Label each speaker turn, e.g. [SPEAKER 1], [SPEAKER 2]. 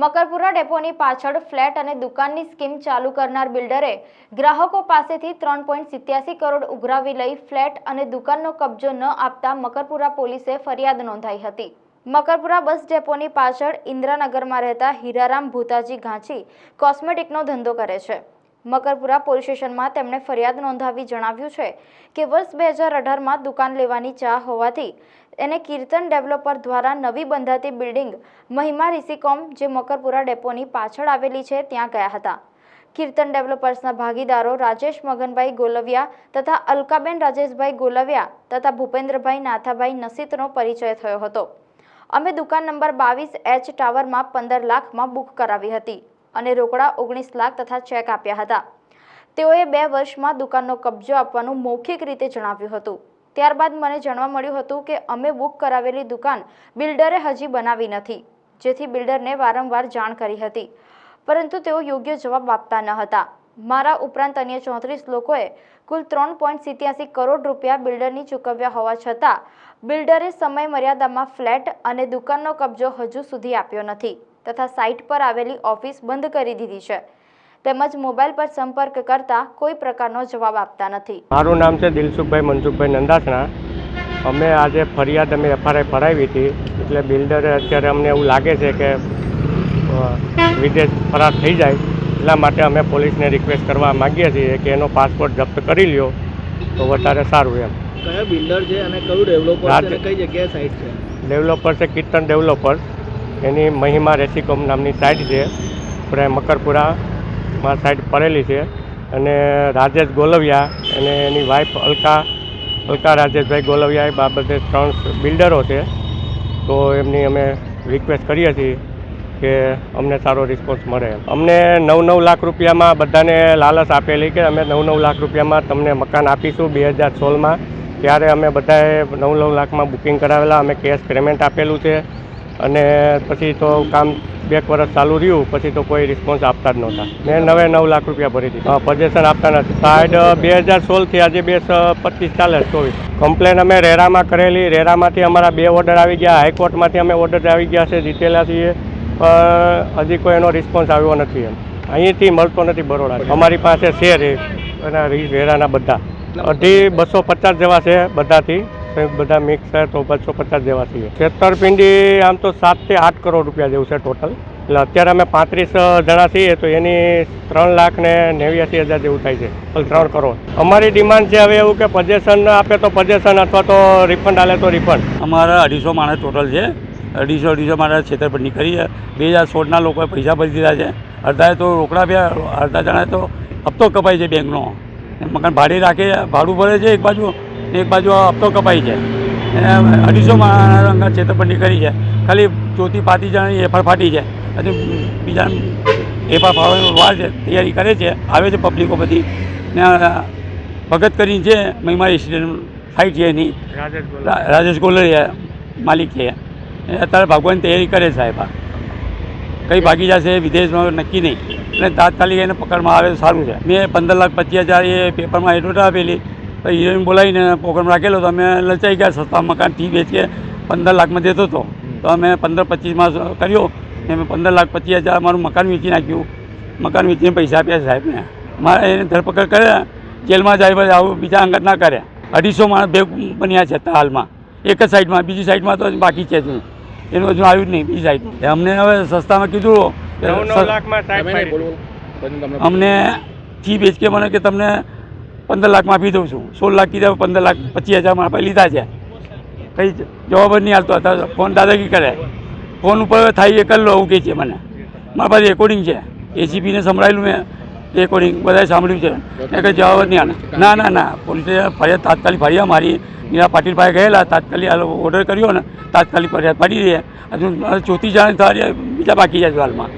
[SPEAKER 1] મકરપુરા ડેપોની પાછળ ફ્લેટ અને દુકાનની સ્કીમ ચાલુ કરનાર બિલ્ડરે ગ્રાહકો પાસેથી 3.87 કરોડ ઉઘરાવી લઈ ફ્લેટ અને દુકાનનો કબજો ન આપતા મકરપુરા પોલીસે ફરિયાદ નોંધાઈ હતી। મકરપુરા બસ ડેપોની પાછળ ઇન્દ્રાનગરમાં રહેતા હીરારામ ભૂતાજી ગાંચી કોસ્મેટિકનો ધંધો કરે છે। મકરપુરા પોલીસ સ્ટેશનમાં તેમણે ફરિયાદ નોંધાવી જણાવ્યું છે કે વર્ષ 2018માં દુકાન લેવાની ચાહ હોવાથી એને કીર્તન ડેવલપર દ્વારા નવી બંધાતી બિલ્ડિંગ મહિમા રિસીકોમ જે મકરપુરા ડેપોની પાછળ આવેલી છે ત્યાં ગયા હતા। કીર્તન ડેવલપર્સના ભાગીદારો રાજેશ મગનભાઈ ગોલવિયા તથા અલકાબેન રાજેશભાઈ ગોલવિયા તથા ભૂપેન્દ્રભાઈ નાથાભાઈ નસીતનો પરિચય થયો હતો। અમે દુકાન નંબર 22H ટાવરમાં 15 લાખમાં બુક કરાવી હતી અને રોકડા 19 લાખ તથા ચેક આપ્યા હતા। તેઓએ 2 વર્ષમાં દુકાનનો કબજો આપવાનું મૌખિક રીતે જણાવ્યું હતું। ત્યારબાદ મને જાણવા મળ્યું હતું કે અમે બુક કરાવેલી દુકાન બિલ્ડરે હજી બનાવી નથી, જેથી બિલ્ડરને વારંવાર જાણ કરી હતી, પરંતુ તેઓ યોગ્ય જવાબ આપતા ન હતા। મારા ઉપરાંત અન્ય 34 લોકોએ કુલ 3.87 કરોડ રૂપિયા બિલ્ડરની ચૂકવ્યા હોવા છતાં બિલ્ડરે સમય મર્યાદામાં ફ્લેટ અને દુકાનનો કબજો હજુ સુધી આપ્યો નથી તથા સાઇટ પર આવેલી ઓફિસ બંધ કરી દીધી છે, તેમજ મોબાઈલ પર સંપર્ક કરતા કોઈ પ્રકારનો જવાબ આપતા નથી।
[SPEAKER 2] મારું નામ છે દિલસુખભાઈ મનસુખભાઈ નંદાસણા। અમે આજે ફરિયાદ FRI ફરાવી હતી, એટલે બિલ્ડરે અત્યારે અમને એવું લાગે છે કે વિદેશ ફરાર થઈ જાય, એટલા માટે અમે પોલીસને રિક્વેસ્ટ કરવા માગીએ છીએ કે એનો પાસપોર્ટ જપ્ત કરી લ્યો તો વધારે સારું એમ।
[SPEAKER 3] કયા બિલ્ડર છે અને કયું ડેવલપર છે અને કઈ જગ્યાએ સાઇટ છે?
[SPEAKER 2] ડેવલપર છે કીર્તન ડેવલપર્સ, એની મહિમા રેસીકોમ નામની સાઇટ છે, આપણે મકરપુરામાં સાઇટ પડેલી છે। અને રાજેશ ગોલવિયા અને એની વાઈફ અલકા રાજેશભાઈ ગોલવિયા એ બાબતે 3 બિલ્ડરો છે, તો એમની અમે રિક્વેસ્ટ કરીએ છીએ કે અમને સારો રિસ્પોન્સ મળે। અમને 9 લાખ રૂપિયામાં બધાને લાલચ આપેલી કે અમે 9 લાખ રૂપિયામાં તમને મકાન આપીશું 2016માં, ત્યારે અમે બધાએ 9 લાખમાં બુકિંગ કરાવેલા, અમે કેશ પેમેન્ટ આપેલું છે અને પછી તો કામ 2 વર્ષ ચાલુ રહ્યું, પછી તો કોઈ રિસ્પોન્સ આપતા જ નહોતા। મેં 9 લાખ રૂપિયા ભરી દીધા, પોઝેશન આપતા નથી। સાઈડ 2016થી આજે 2025 ચાલે 24 કમ્પ્લેન અમે રેરામાં કરેલી, રેરામાંથી અમારા 2 ઓર્ડર આવી ગયા, હાઈકોર્ટમાંથી અમે ઓર્ડર આવી ગયા છે, જીતેલા છીએ, પણ હજી કોઈ એનો રિસ્પોન્સ આવ્યો નથી। એમ અહીંથી મળતો નથી બરોડા, અમારી પાસે છે એના રેરાના બધા 250 જેવા છે બધાથી, બધા મિક્સ છે તો 250 જેવા છીએ। છેતરપિંડી આમ તો 7 થી 8 કરોડ રૂપિયા જેવું છે ટોટલ, એટલે અત્યારે અમે 35 જણા છીએ તો એની 3,89,000 જેવું થાય છે, 3 કરોડ। અમારી ડિમાન્ડ છે હવે એવું કે પોઝેશન આપે તો પોઝેશન અથવા તો રિફંડ આલે તો રિફંડ।
[SPEAKER 4] અમારા 250 માણસ ટોટલ છે, 250 માણસ છેતરપિંડી કરી છે। 2016ના લોકોએ પૈસા ભરી દીધા છે, અડધાએ તો રોકડા આપ્યા, અડધા જણાએ તો હપ્તો કપાય છે બેંકનો, મકાન ભાડે રાખે, ભાડું ભરે છે એક બાજુ હપ્તો કપાય છે। 250 માણસ છેતરપિંડી કરી છે, ખાલી 34-35 જણાની એફઆર ફાટી છે, હજુ બીજા એફઆર ફાડવાનો વાર છે, તૈયારી કરે છે, આવે છે પબ્લિકો બધી ને ભગત કરીને છે મહિમા રેસિડેન્ટ સાઇટ છે એની, રાજેશ ગોલરિયા માલિક છે, અત્યારે ભાગવાની તૈયારી કરે સાહેબ। કઈ ભાગી જશે વિદેશમાં નક્કી નહીં, એટલે તાત્કાલિક એને પકડમાં આવે તો સારું છે। મેં 15,25,000 એ પેપરમાં એડવર્ટ આપેલી, પછી હિરોઈન બોલાવીને પ્રોગ્રામ રાખેલો તો અમે લચાઈ ગયા, સસ્તા મકાન ટી વેચીએ 15 લાખમાં દેતો હતો, તો અમે 15-25માં કર્યો, મેં 15,25,000 મારું મકાન વેચી નાખ્યું, મકાન વેચીને પૈસા આપ્યા સાહેબને। મારે એને ધરપકડ કરે, જેલમાં જાય પછી આવું બીજા અંગત ના કરે। 250 માણસ ભેગ બન્યા છે હાલમાં, એક જ સાઈડમાં, બીજી સાઈડમાં તો બાકી છે જ, એનું હજુ આવ્યું જ નહીં બીજી સાઈડ। અમને હવે સસ્તામાં કીધું
[SPEAKER 2] 9 લાખમાં
[SPEAKER 4] અમને ફી વેચ કે મને કે તમને 15 લાખમાં આપી દઉં છું, 16 લાખ કીધા, 15,25,000 મારા લીધા છે, કંઈ જવાબ જ નહીં આવતો હતા, ફોન દાદાગી કરે, ફોન ઉપર થાય એ કરી લો એવું કહે છે મને, મારા પાસે રેકોર્ડિંગ છે, એસીપીને સંભળાયેલું મેં રેકોર્ડિંગ બધાએ સાંભળ્યું છે, એ કંઈ જવાબ જ નહીં આને। ના પોલીસે ફરિયાદ તાત્કાલિક ફરિયાદ મારી, મીરા પાટીલ પાસે ગયેલા, તાત્કાલિક ઓર્ડર કર્યો ને તાત્કાલિક ફરિયાદ પાડી દે, હજુ 34 જણા બીજા બાકી છે હાલમાં।